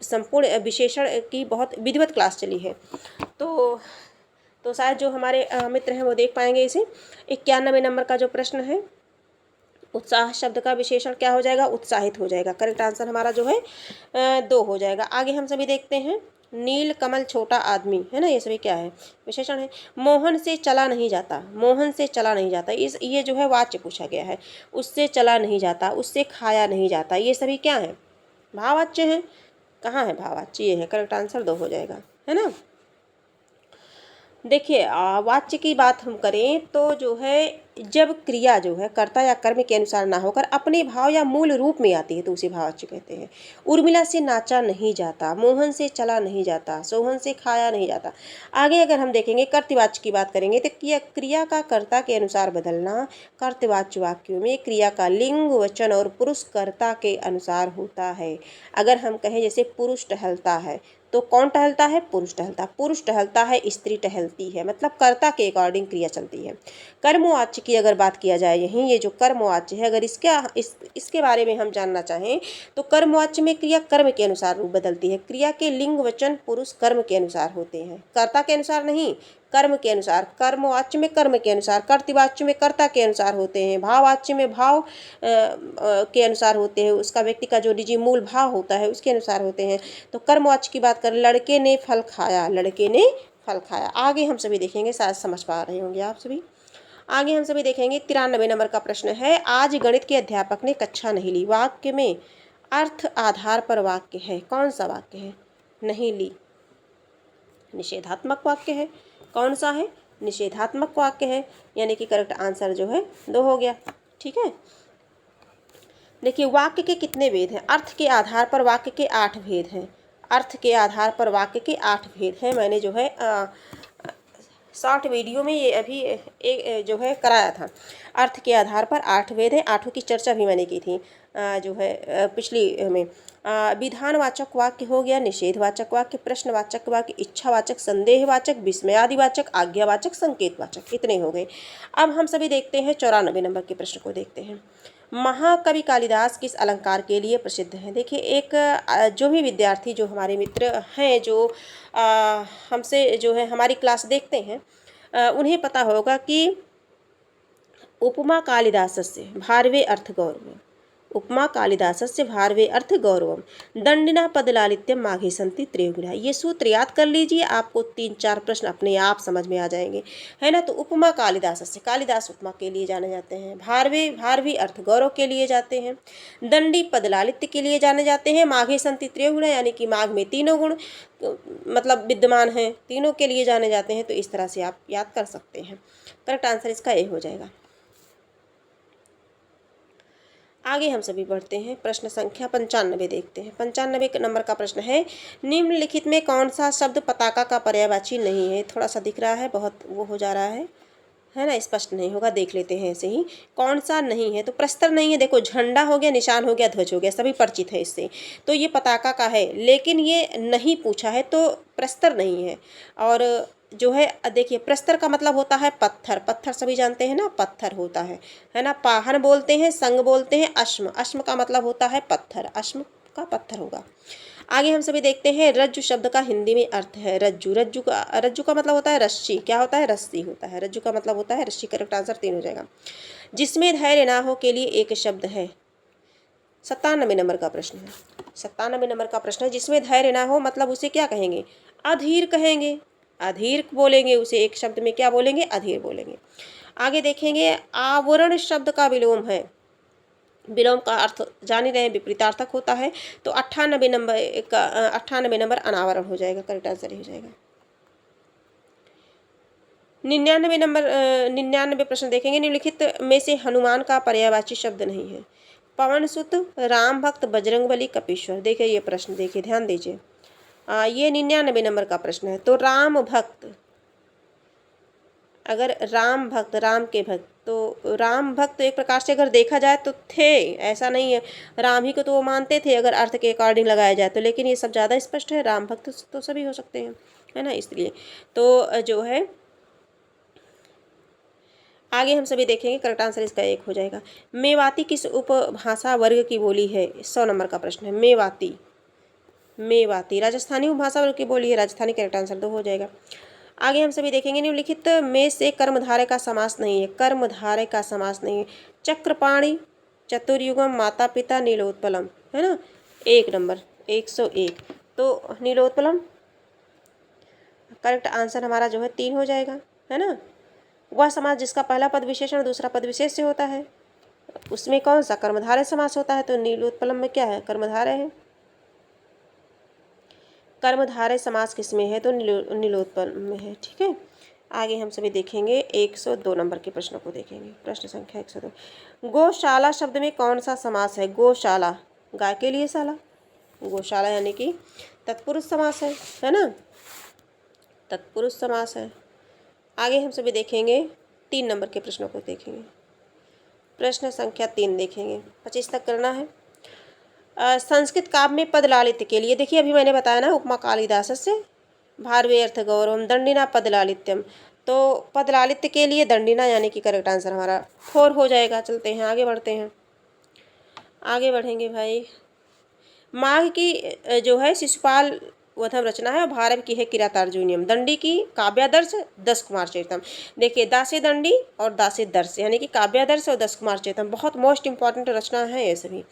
S1: संपूर्ण विशेषण की बहुत विधिवत क्लास चली है। तो शायद जो हमारे मित्र हैं वो देख पाएंगे इसे। 91 नंबर का जो प्रश्न है, उत्साह शब्द का विशेषण क्या हो जाएगा, उत्साहित हो जाएगा। करेक्ट आंसर हमारा जो है 2 हो जाएगा। आगे हम सभी देखते हैं, नील कमल छोटा आदमी, है ना, ये सभी क्या है, विशेषण है। मोहन से चला नहीं जाता, मोहन से चला नहीं जाता, इस ये जो है वाच्य पूछा गया है। उससे चला नहीं जाता, उससे खाया नहीं जाता, ये सभी क्या है, भाववाच्य है। कहाँ है भाववाच्य, ये है। करेक्ट आंसर 2 हो जाएगा, है ना। देखिए वाच्य की बात हम करें तो जो है जब क्रिया जो है कर्ता या कर्म के अनुसार ना होकर अपने भाव या मूल रूप में आती है तो उसे भाववाच्य कहते हैं। उर्मिला से नाचा नहीं जाता, मोहन से चला नहीं जाता, सोहन से खाया नहीं जाता। आगे अगर हम देखेंगे कर्तवाच्य की बात करेंगे तो क्रिया का कर्ता के अनुसार बदलना। कर्तवाच्य वाक्यों में क्रिया का लिंग वचन और पुरुष कर्ता के अनुसार होता है। अगर हम कहें जैसे पुरुष टहलता है तो कौन टहलता है, पुरुष टहलता है। पुरुष टहलता है, स्त्री टहलती है, मतलब कर्ता के अकॉर्डिंग क्रिया चलती है। कर्मवाच्य की अगर बात किया जाए, यहीं ये जो कर्मवाच्य है अगर इसके बारे में हम जानना चाहें तो कर्मवाच्य में क्रिया कर्म के अनुसार रूप बदलती है। क्रिया के लिंग वचन पुरुष कर्म के अनुसार होते हैं, कर्ता के अनुसार नहीं, कर्म के अनुसार। कर्मवाच्य में कर्म के अनुसार, कर्तवाच्य में कर्ता के अनुसार होते हैं, भाववाच्य में भाव के अनुसार होते हैं, उसका व्यक्ति का जो निजी मूल भाव होता है उसके अनुसार होते हैं। तो कर्मवाच्य की बात करें, लड़के ने फल खाया, लड़के ने फल खाया। आगे हम सभी देखेंगे, शायद समझ पा रहे होंगे आप सभी। आगे हम सभी देखेंगे 93 नंबर का प्रश्न है, आज गणित के अध्यापक ने कक्षा नहीं ली। वाक्य में अर्थ आधार पर वाक्य है, कौन सा वाक्य है, नहीं ली, निषेधात्मक वाक्य है। कौन सा है, निषेधात्मक वाक्य है, यानी कि करेक्ट आंसर जो है 2 हो गया। ठीक है, देखिए वाक्य के कितने भेद हैं, अर्थ के आधार पर वाक्य के 8 भेद हैं। अर्थ के आधार पर वाक्य के 8 भेद हैं। मैंने जो है शॉर्ट वीडियो में ये अभी एक जो है कराया था। अर्थ के आधार पर 8 भेद हैं, 8 की चर्चा भी मैंने की थी जो है पिछली में। विधानवाचक वाक्य हो गया, निषेधवाचक वाक्य, प्रश्नवाचक वाक्य, इच्छावाचक, संदेहवाचक, विस्मयादिवाचक, आज्ञावाचक, संकेतवाचक, इतने हो गए। अब हम सभी देखते हैं 94 नंबर के प्रश्न को देखते हैं। महाकवि कालिदास किस अलंकार के लिए प्रसिद्ध हैं। देखिए एक जो भी विद्यार्थी जो हमारे मित्र हैं जो हमसे जो है हमारी क्लास देखते हैं उन्हें पता होगा कि उपमा कालिदासस्य भारवे अर्थ गौरवम्, उपमा कालिदासस्य भारवे अर्थ गौरवम्, दंडिना पदलालित्यम माघे संति त्रयोगुणा। ये सूत्र याद कर लीजिए, आपको 3-4 प्रश्न अपने आप समझ में आ जाएंगे, है ना। तो उपमा कालिदासस्य, कालिदास उपमा के लिए जाने जाते हैं। भारवे, भारवी अर्थ गौरव के लिए जाते हैं। दंडी पदलालित्य के लिए जाने जाते हैं। माघे संति त्रयोगुणा, यानी कि माघ में तीनों गुण तो मतलब विद्यमान हैं, तीनों के लिए जाने जाते हैं। तो इस तरह से आप याद कर सकते हैं। करेक्ट आंसर इसका ए हो जाएगा। आगे हम सभी बढ़ते हैं, प्रश्न संख्या 95 देखते हैं। 95 नंबर का प्रश्न है, निम्नलिखित में कौन सा शब्द पताका का पर्यायवाची नहीं है। थोड़ा सा दिख रहा है, बहुत वो हो जा रहा है ना, स्पष्ट नहीं होगा, देख लेते हैं ऐसे ही। कौन सा नहीं है, तो प्रस्तर नहीं है। देखो झंडा हो गया, निशान हो गया, ध्वज हो गया, सभी परिचित है इससे, तो ये पताका का है। लेकिन ये नहीं पूछा है तो प्रस्तर नहीं है। और जो है देखिए प्रस्तर का मतलब होता है पत्थर, पत्थर सभी जानते हैं ना, पत्थर होता है ना। पाहन बोलते हैं, संग बोलते हैं, अश्म, अश्म का मतलब होता है पत्थर, अश्म का पत्थर होगा। आगे हम सभी देखते हैं, रज्जु शब्द का हिंदी में अर्थ है रज्जु। रज्जु का मतलब होता है रस्सी, क्या होता है, रस्सी होता है। रज्जु का मतलब होता है रस्सी। करेक्ट आंसर 3 हो जाएगा। जिसमें धैर्य ना हो के लिए एक शब्द है। 97 नंबर का प्रश्न है। 97 नंबर का प्रश्न है, जिसमें धैर्य ना हो मतलब उसे क्या कहेंगे, अधीर कहेंगे, अधीर बोलेंगे उसे। एक शब्द में क्या बोलेंगे, अधीर बोलेंगे। आगे देखेंगे, आवरण शब्द का विलोम है। विलोम का अर्थ जान ही रहे हैं, विपरीतार्थक होता है। तो 98 नंबर अनावरण हो जाएगा। करेक्ट आंसर हो जाएगा। 99 प्रश्न देखेंगे, निम्नलिखित में से हनुमान का पर्यायवाची शब्द नहीं है। पवन सुत, राम भक्त, बजरंगबली, कपीश्वर। देखिए ये प्रश्न, देखिए ध्यान दीजिए, ये 99 नंबर का प्रश्न है। तो राम भक्त अगर राम भक्त, राम के भक्त, तो राम भक्त एक प्रकार से अगर देखा जाए तो थे, ऐसा नहीं है, राम ही को तो वो मानते थे अगर अर्थ के अकॉर्डिंग लगाया जाए तो, लेकिन ये सब ज़्यादा स्पष्ट है, राम भक्त तो सभी हो सकते हैं, है ना, इसलिए तो जो है आगे हम सभी देखेंगे। करेक्ट आंसर इसका एक हो जाएगा। मेवाती किस उपभाषा वर्ग की बोली है? 100 नंबर का प्रश्न है। मेवाती, मेवाती राजस्थानी उपभाषा वर्ग की बोली है, राजस्थानी करेक्ट आंसर 2 हो जाएगा। आगे हम सभी देखेंगे निम्नलिखित में से कर्मधारय का समास नहीं है, कर्मधारय का समास नहीं है। चक्रपाणी, चतुर्युगम, माता पिता, नीलोत्पलम, है ना, 1 नंबर 101। तो नीलोत्पलम करेक्ट आंसर हमारा जो है 3 हो जाएगा, है ना। वह समास जिसका पहला पद विशेषण दूसरा पद विशेष से होता है, उसमें कौन सा कर्मधारय समास होता है? तो नीलोत्पलम में क्या है? कर्मधारय है। कर्मधारय समास किसमें है? तो नीलोत्पलम में है, ठीक है। आगे हम सभी देखेंगे 102 नंबर के प्रश्न को देखेंगे। प्रश्न संख्या 102। गौशाला शब्द में कौन सा समास है? गौशाला, गाय के लिए शाला, गौशाला यानी कि तत्पुरुष समास है ना, तत्पुरुष समास है। आगे हम सभी देखेंगे 3 नंबर के प्रश्नों को देखेंगे। प्रश्न संख्या 3 देखेंगे, 25 तक करना है। संस्कृत काव्य में पद लालित्य के लिए, देखिए अभी मैंने बताया ना, उपमा कालिदास से भारवे अर्थ गौरवम दंडिना पद लालित्यम, तो पद लालित्य के लिए दंडिना यानी कि करेक्ट आंसर हमारा 4 हो जाएगा। चलते हैं आगे बढ़ते हैं, आगे बढ़ेंगे भाई। माघ की जो है शिशुपाल वधम रचना है और भारत की है किरातार्जुनियम। दंडी की काव्यादर्श 10 कुमार चरितम। देखिए दासे दंडी और दासे दर्श यानी कि काव्यादर्श और 10 कुमार चरितम, बहुत मोस्ट इंपॉर्टेंट रचना है ये सभी।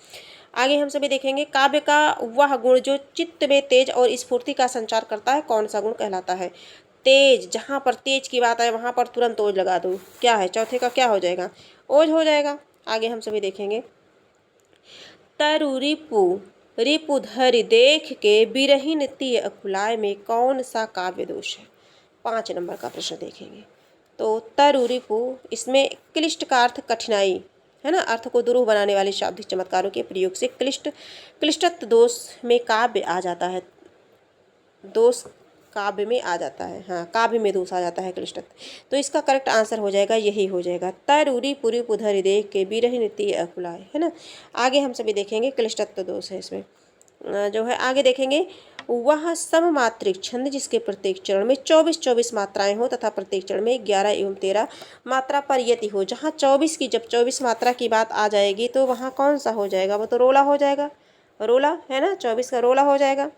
S1: आगे हम सभी देखेंगे काव्य का वह गुण जो चित्त में तेज और स्फूर्ति का संचार करता है, कौन सा गुण कहलाता है? तेज, जहाँ पर तेज की बात है वहाँ पर तुरंत ओज लगा दो, क्या है? चौथे का क्या हो जाएगा? ओज हो जाएगा। आगे हम सभी देखेंगे तरु रिपु, रिपुधरि देख के बिरहिन तिय अकुलाय में कौन सा काव्य दोष है? 5 नंबर का प्रश्न देखेंगे। तो तरु रिपु, इसमें क्लिष्ट का अर्थ कठिनाई है ना, अर्थ को दुरूह बनाने वाले शाब्दिक चमत्कारों के प्रयोग से क्लिष्टत्व दोष में काव्य आ जाता है, दोष काव्य में आ जाता है, हाँ काव्य में दोष आ जाता है क्लिष्टत्व। तो इसका करेक्ट आंसर हो जाएगा, यही हो जाएगा, तरूरी पुरी पुधरी देख के बिरहिन तिय अकुलाय, है ना। आगे हम सभी देखेंगे क्लिष्टत्व दोष है इसमें जो है। आगे देखेंगे वह सममात्रिक छंद जिसके प्रत्येक चरण में 24 मात्राएं हो तथा प्रत्येक चरण में 11 एवं 13 मात्रा पर यति हो। जहाँ 24 की, जब 24 मात्रा की बात आ जाएगी तो वहाँ कौन सा हो जाएगा? वो तो रोला हो जाएगा, रोला है ना, 24 का रोला हो जाएगा।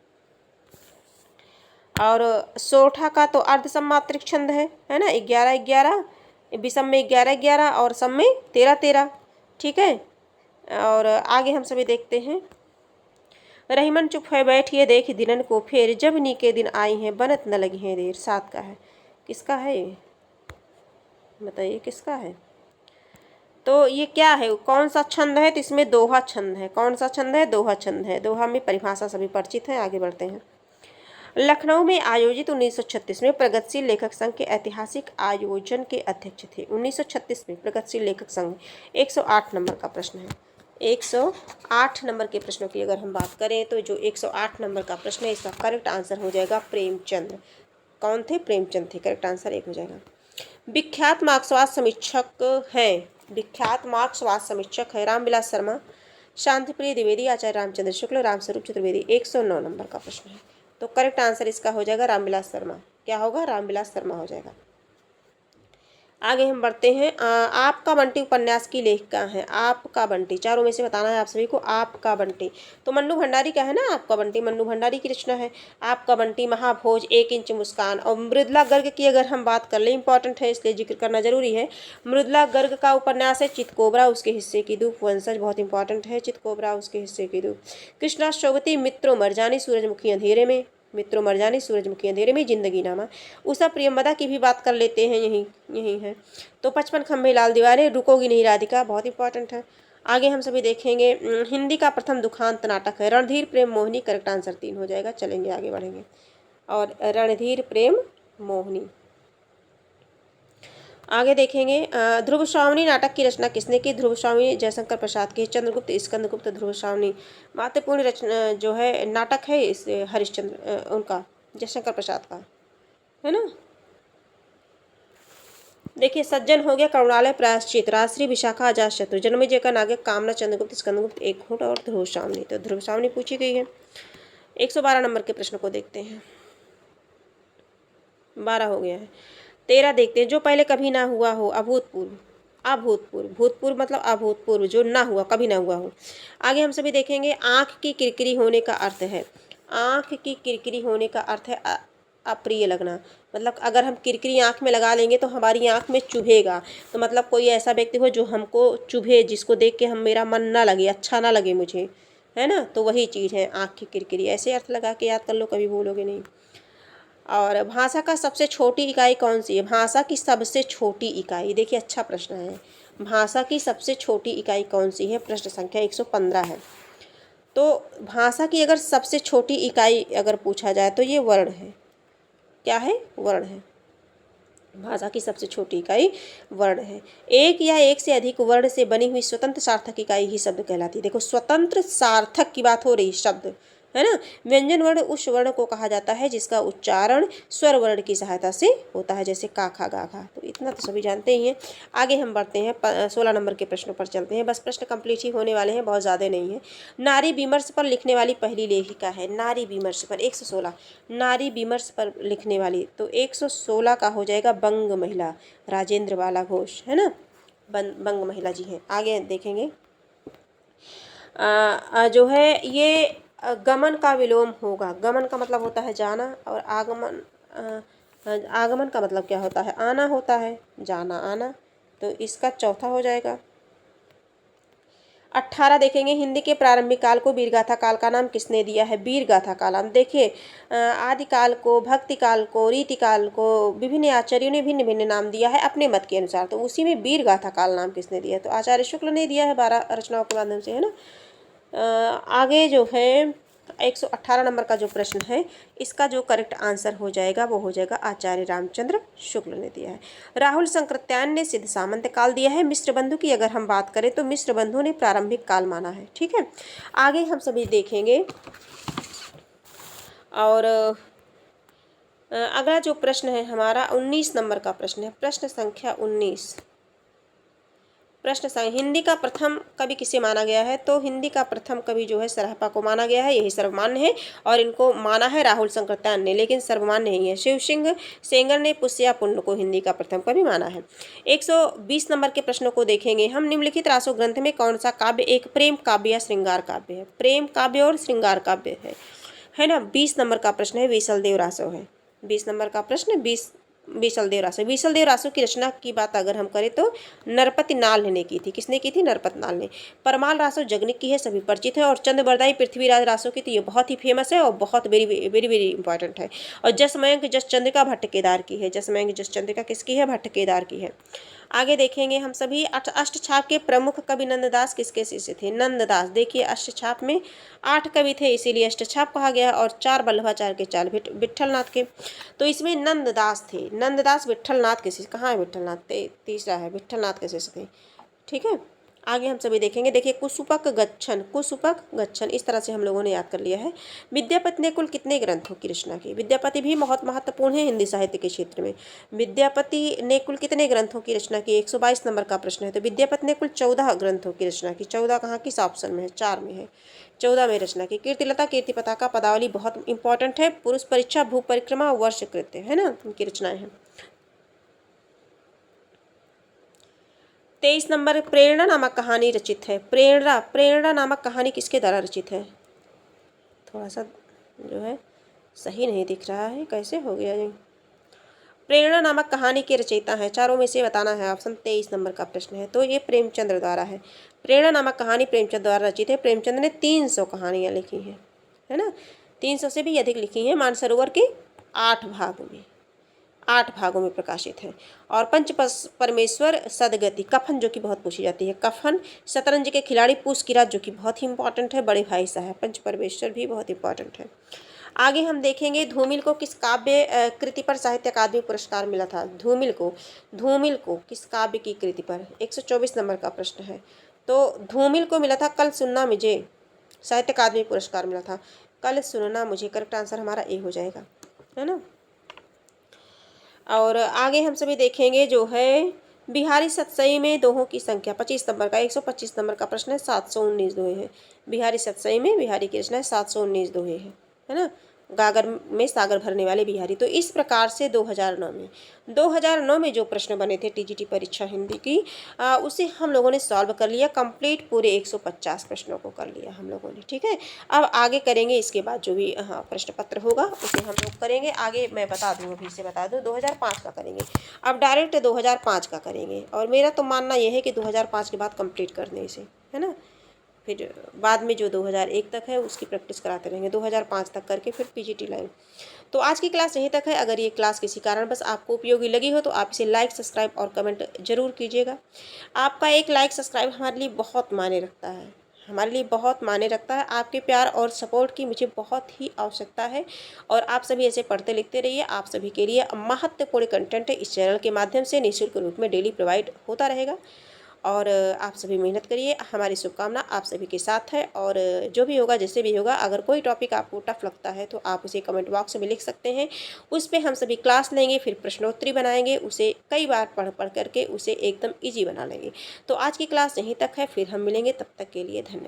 S1: और सोठा का तो अर्ध सममात्रिक छंद है ना, 11 विषम में 11 और सम में 13, ठीक है। और आगे हम सभी देखते हैं रहीमन चुप है बैठिए देख दिनन को फिर जब नी के दिन आई हैं बनत न लगी हैं देर। 7 का है, किसका है ये बताइए, किसका है? तो ये क्या है, कौन सा छंद है? तो इसमें दोहा छंद है। कौन सा छंद है? दोहा छंद है। दोहा में परिभाषा सभी परिचित है। आगे बढ़ते हैं। लखनऊ में आयोजित 1936 में प्रगतिशील लेखक संघ के ऐतिहासिक आयोजन के अध्यक्ष थे। 1936 में प्रगतिशील लेखक संघ, 108 नंबर का प्रश्न है। 108 नंबर के प्रश्नों की अगर हम बात करें तो जो 108 नंबर का प्रश्न है इसका करेक्ट आंसर हो जाएगा प्रेमचंद। कौन थे? प्रेमचंद थे। करेक्ट आंसर 1 हो जाएगा। विख्यात मार्क्सवाद समीक्षक हैं, विख्यात मार्क्सवाद समीक्षक है रामविलास शर्मा, शांतिप्रिय द्विवेदी, आचार्य रामचंद्र शुक्ल, रामस्वरूप चतुर्वेदी। 109 नंबर का प्रश्न है। तो करेक्ट आंसर इसका हो जाएगा रामविलास शर्मा। क्या होगा? रामविलास शर्मा हो जाएगा। आगे हम बढ़ते हैं। आपका बंटी उपन्यास की लेखिका है। आपका बंटी, चारों में से बताना है आप सभी को। आपका बंटी तो मन्नू भंडारी का है ना, आपका बंटी मन्नू भंडारी की रचना है। आपका बंटी, महाभोज, 1 इंच मुस्कान। और मृदुला गर्ग की अगर हम बात कर ले, इंपॉर्टेंट है इसलिए जिक्र करना जरूरी है। मृदुला गर्ग का उपन्यास है चितकोबरा उसके हिस्से की धूप। वंशज बहुत इंपॉर्टेंट है, चितकोबरा उसके हिस्से की धूप। कृष्णा शोभती, मित्रों मरजानी, सूरजमुखी अंधेरे में, मित्रों मरजानी, सूरजमुखी अंधेरे में, जिंदगी नामा। उषा प्रियंवदा की भी बात कर लेते हैं, यही है। तो 55 खंभे लाल दीवारें, रुकोगी नहीं राधिका, बहुत इंपॉर्टेंट है। आगे हम सभी देखेंगे हिंदी का प्रथम दुखांत नाटक है रणधीर प्रेम मोहिनी। करेक्ट आंसर 3 हो जाएगा। चलेंगे आगे बढ़ेंगे। और रणधीर प्रेम मोहिनी। आगे देखेंगे ध्रुव श्रावणी नाटक की रचना किसने की? ध्रुव श्रावणी जयशंकर प्रसाद की। चंद्रगुप्त, स्कंदगुप्त, ध्रुव श्रावणी। महत्वपूर्ण रचना जो है नाटक है इस हरिश्चंद्र उनका, जयशंकर प्रसाद का, है ना। देखिए सज्जन हो गया, करुणालय प्रायश्चित, राजश्री विशाखा अजातशत्रु, जन्मेजय का नायक कामना, चंद्रगुप्त स्कंदगुप्त एक होंठ और ध्रुव सावनी। तो ध्रुव सावनी पूछी गई है। 112 नंबर के प्रश्न को देखते हैं। 12 हो गया है। 13 देखते हैं। जो पहले कभी ना हुआ हो, अभूतपूर्व। अभूतपूर्व, भूतपूर्व मतलब अभूतपूर्व, जो ना हुआ, कभी ना हुआ हो। आगे हम सभी देखेंगे आँख की किरकिरी होने का अर्थ है, आँख की किरकिरी होने का अर्थ है अप्रिय लगना। मतलब अगर हम किरकिरी आँख में लगा लेंगे तो हमारी आँख में चुभेगा। तो मतलब कोई ऐसा व्यक्ति हो जो हमको चुभे, जिसको देख के हम मेरा मन ना लगे, अच्छा ना लगे मुझे, है ना, तो वही चीज़ है आँख की किरकिरी। ऐसे अर्थ लगा के याद कर लो, कभी भूलोगे नहीं। और भाषा का सबसे छोटी इकाई कौन सी है? भाषा की सबसे छोटी इकाई, देखिए अच्छा प्रश्न है। भाषा की सबसे छोटी इकाई कौन सी है? प्रश्न संख्या 115 है। तो भाषा की अगर सबसे छोटी इकाई अगर पूछा जाए तो ये वर्ण है। क्या है? वर्ण है। भाषा की सबसे छोटी इकाई वर्ण है। एक या एक से अधिक वर्ण से बनी हुई स्वतंत्र सार्थक इकाई ही शब्द कहलाती है। देखो स्वतंत्र सार्थक की बात हो रही, शब्द है ना। व्यंजन वर्ण उस वर्ण को कहा जाता है जिसका उच्चारण स्वर वर्ण की सहायता से होता है, जैसे का खा गा खा। तो इतना तो सभी जानते ही हैं। आगे हम बढ़ते हैं, 16 नंबर के प्रश्नों पर चलते हैं। बस प्रश्न कंप्लीट ही होने वाले हैं, बहुत ज़्यादा नहीं है। नारी विमर्श पर लिखने वाली पहली लेखिका है। नारी विमर्श पर 116, नारी विमर्श पर लिखने वाली, तो 116 का हो जाएगा बंग महिला, राजेंद्र बाला घोष, है ना, बंग महिला जी हैं। आगे देखेंगे जो है ये गमन का विलोम होगा। गमन का मतलब होता है जाना, और आगमन, आगमन का मतलब क्या होता है? आना होता है, जाना आना। तो इसका चौथा हो जाएगा। 18 देखेंगे, हिंदी के प्रारंभिक काल को वीरगाथा काल का नाम किसने दिया है? वीरगाथा काल नाम। देखिए आदिकाल को, भक्ति काल को, रीति काल को विभिन्न आचार्यों ने भिन्न भिन्न नाम दिया है अपने मत के अनुसार। तो उसी में वीरगाथा काल नाम किसने दिया है? तो आचार्य शुक्ल ने दिया है 12 रचनाओं के माध्यम से, है ना। आगे जो है 118 नंबर का जो प्रश्न है, इसका जो करेक्ट आंसर हो जाएगा वो हो जाएगा आचार्य रामचंद्र शुक्ल ने दिया है। राहुल संकृत्यायन ने सिद्ध सामंत काल दिया है। मिश्र बंधु की अगर हम बात करें तो मिश्र बंधु ने प्रारंभिक काल माना है। ठीक है, आगे हम सभी देखेंगे। और अगला जो प्रश्न है हमारा 19 नंबर का प्रश्न है, प्रश्न संख्या 19। प्रश्न हिंदी का प्रथम कवि किसे माना गया है? तो हिंदी का प्रथम कवि जो है सरहपा को माना गया है, यही सर्वमान्य है। और इनको माना है राहुल संकृत्यायन ने, लेकिन सर्वमान्य नहीं है। शिव सिंह सेंगर ने पुष्या पुण्य को हिंदी का प्रथम कवि माना है। 120 नंबर के प्रश्नों को देखेंगे हम। निम्नलिखित रासो ग्रंथ में कौन सा काव्य एक प्रेम काव्य या श्रृंगार काव्य है? प्रेम काव्य और श्रृंगार काव्य है ना। 20 नंबर का प्रश्न है, विसल देव रासो है। 20 नंबर का प्रश्न विसल देव रासो। विसल देव रासो की रचना की बात अगर हम करें तो नरपति नाल ने की थी। किसने की थी? नरपति नाल ने। परमाल रासो जगनिक की है, सभी परिचित है। और चंद्रबरदाई पृथ्वीराज रासो की, तो ये बहुत ही फेमस है और बहुत वेरी वेरी वेरी इंपॉर्टेंट है। और जसमयंक जस चंद्रिका भट्ट केदार की है। जसमयंक जस चंद्रिका किसकी है? भट्ट केदार की है। आगे देखेंगे हम सभी। अष्टछाप के प्रमुख कवि नंददास किसके शिष्य थे? नंददास। देखिए अष्टछाप में 8 कवि थे, इसीलिए अष्टछाप कहा गया, और 4 वल्लभाचार्य के, 4 विट्ठलनाथ के। तो इसमें नंददास थे। नंददास विट्ठलनाथ के शिष्य। कहाँ है विट्ठलनाथ? तीसरा है, विट्ठलनाथ के शिष्य थे। ठीक है, आगे हम सभी देखेंगे। देखिए कुसुपक गच्छन, कुसुपक गच्छन, इस तरह से हम लोगों ने याद कर लिया है। विद्यापति ने कुल कितने ग्रंथों की रचना की? विद्यापति भी बहुत महत्वपूर्ण है हिंदी साहित्य के क्षेत्र में। विद्यापति ने कुल कितने ग्रंथों की रचना की? 122 नंबर का प्रश्न है। तो विद्यापति ने कुल 14 ग्रंथों की रचना की। 14 कहाँ किस ऑप्शन में है? 4 में है। 14 में रचना की। कीर्तिलता, कीर्ति पताका, पदावली बहुत इंपॉर्टेंट है। पुरुष परीक्षा, भू परिक्रमा, वर्ष कृत्य, है ना, उनकी रचनाएं हैं। 23 नंबर, प्रेरणा नामक कहानी रचित है। प्रेरणा नामक कहानी किसके द्वारा रचित है? थोड़ा सा जो है सही नहीं दिख रहा है, कैसे हो गया ये? प्रेरणा नामक कहानी के रचयिता है, चारों में से बताना है। ऑप्शन 23 नंबर का प्रश्न है। तो ये प्रेमचंद्र द्वारा है। प्रेरणा नामक कहानी प्रेमचंद द्वारा रचित है। प्रेमचंद ने 300 कहानियाँ लिखी हैं, है ना। 300 से भी अधिक लिखी हैं। मानसरोवर के 8 भागों में प्रकाशित है। और पंच परमेश्वर सदगति, कफन जो कि बहुत पूछी जाती है, कफन, शतरंज के खिलाड़ी, पूस की रात जो कि बहुत ही इंपॉर्टेंट है, बड़े भाई साहब, पंच परमेश्वर भी बहुत इंपॉर्टेंट है। आगे हम देखेंगे धूमिल को किस काव्य कृति पर साहित्य अकादमी पुरस्कार मिला था? धूमिल को किस काव्य की कृति पर? 124 नंबर का प्रश्न है। तो धूमिल को मिला था कल सुनना मुझे, साहित्य अकादमी पुरस्कार मिला था। कल सुनना मुझे, करेक्ट आंसर हमारा ए हो जाएगा, है ना। और आगे हम सभी देखेंगे जो है बिहारी सतसई में दोहों की संख्या 25 नंबर का 125 नंबर का प्रश्न है, 719 दोहे हैं। बिहारी सतसई में बिहारी की रचना है, 719 दोहे हैं, है ना। गागर में सागर भरने वाले बिहारी। तो इस प्रकार से 2009 में जो प्रश्न बने थे टीजीटी परीक्षा हिंदी की, उसे हम लोगों ने सॉल्व कर लिया कंप्लीट, पूरे 150 प्रश्नों को कर लिया हम लोगों ने, ठीक है। अब आगे करेंगे इसके बाद जो भी प्रश्न पत्र होगा उसे हम लोग करेंगे आगे। मैं बता दूँ, अभी से बता दूँ, 2005 का करेंगे। अब डायरेक्ट 2005 का करेंगे, और मेरा तो मानना यह है कि 2005 के बाद कंप्लीट कर दें इसे, है ना। फिर बाद में जो 2001 तक है उसकी प्रैक्टिस कराते रहेंगे, 2005 तक करके फिर पीजीटी लाइन। तो आज की क्लास यहीं तक है। अगर ये क्लास किसी कारण बस आपको उपयोगी लगी हो तो आप इसे लाइक, सब्सक्राइब और कमेंट जरूर कीजिएगा। आपका एक लाइक, सब्सक्राइब हमारे लिए बहुत मायने रखता है, हमारे लिए बहुत मायने रखता है। आपके प्यार और सपोर्ट की मुझे बहुत ही आवश्यकता है, और आप सभी ऐसे पढ़ते लिखते रहिए। आप सभी के लिए महत्वपूर्ण कंटेंट इस चैनल के माध्यम से निःशुल्क रूप में डेली प्रोवाइड होता रहेगा, और आप सभी मेहनत करिए। हमारी शुभकामना आप सभी के साथ है, और जो भी होगा जैसे भी होगा, अगर कोई टॉपिक आपको टफ लगता है तो आप उसे कमेंट बॉक्स में लिख सकते हैं। उस पर हम सभी क्लास लेंगे, फिर प्रश्नोत्तरी बनाएंगे, उसे कई बार पढ़ पढ़ करके उसे एकदम ईजी बना लेंगे। तो आज की क्लास यहीं तक है, फिर हम मिलेंगे, तब तक के लिए धन्यवाद।